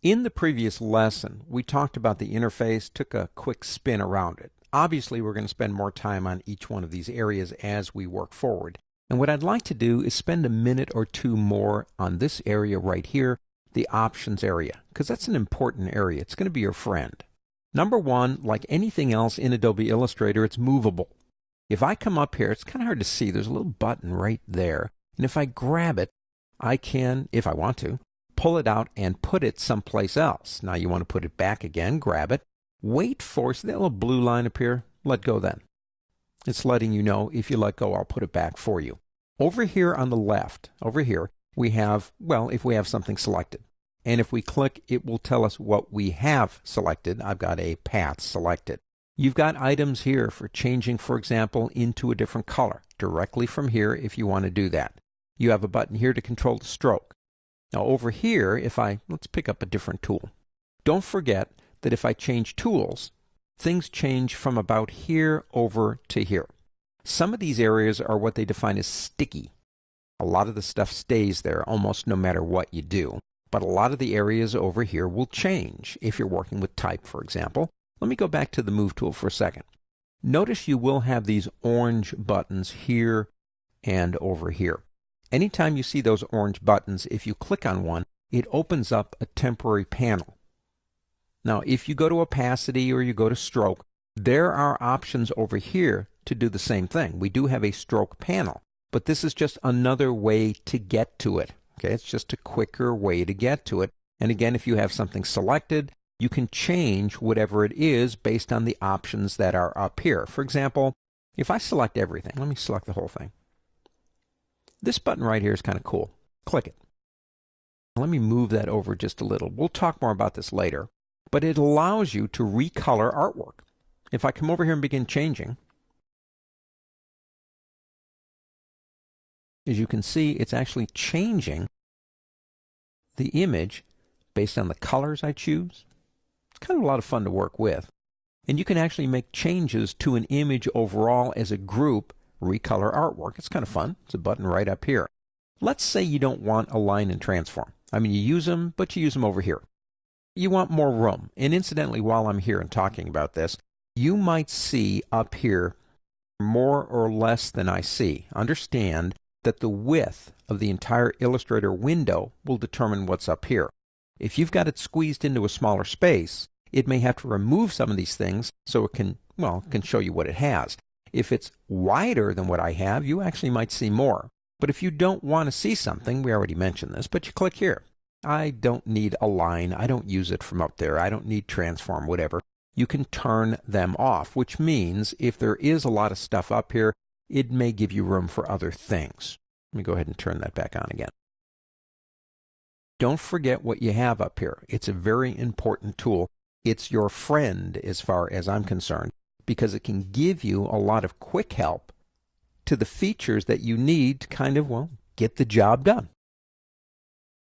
In the previous lesson, we talked about the interface, took a quick spin around it. Obviously, we're going to spend more time on each one of these areas as we work forward. And what I'd like to do is spend a minute or two more on this area right here, the options area, because that's an important area. It's going to be your friend. Number one, like anything else in Adobe Illustrator, it's movable. If I come up here, it's kind of hard to see. There's a little button right there. And if I grab it, I can, if I want to, pull it out and put it someplace else. Now you want to put it back again, grab it, wait for, see that little blue line up here? Let go then. It's letting you know if you let go, I'll put it back for you. Over here on the left, over here, we have, well, if we have something selected. And if we click, it will tell us what we have selected. I've got a path selected. You've got items here for changing, for example, into a different color, directly from here if you want to do that. You have a button here to control the stroke. Now over here, let's pick up a different tool. Don't forget that if I change tools, things change from about here over to here. Some of these areas are what they define as sticky. A lot of the stuff stays there almost no matter what you do. But a lot of the areas over here will change if you're working with type, for example. Let me go back to the Move tool for a second. Notice you will have these orange buttons here and over here. Anytime you see those orange buttons, if you click on one, it opens up a temporary panel. Now, if you go to opacity or you go to stroke, there are options over here to do the same thing. We do have a stroke panel, but this is just another way to get to it. Okay, it's just a quicker way to get to it. And again, if you have something selected, you can change whatever it is based on the options that are up here. For example, if I select everything, let me select the whole thing. This button right here is kind of cool. Click it. Let me move that over just a little. We'll talk more about this later. But it allows you to recolor artwork. If I come over here and begin changing, as you can see, it's actually changing the image based on the colors I choose. It's kind of a lot of fun to work with. And you can actually make changes to an image overall as a group, recolor artwork. It's kind of fun. It's a button right up here. Let's say you don't want align and transform. I mean, you use them, but you use them over here. You want more room. And incidentally, while I'm here and talking about this, you might see up here more or less than I see. Understand that the width of the entire Illustrator window will determine what's up here. If you've got it squeezed into a smaller space, it may have to remove some of these things so it can show you what it has. If it's wider than what I have, you actually might see more. But if you don't want to see something, we already mentioned this, but you click here. I don't need align. I don't use it from up there. I don't need transform, whatever. You can turn them off, which means if there is a lot of stuff up here, it may give you room for other things. Let me go ahead and turn that back on again. Don't forget what you have up here. It's a very important tool. It's your friend as far as I'm concerned, because it can give you a lot of quick help to the features that you need to kind of, get the job done.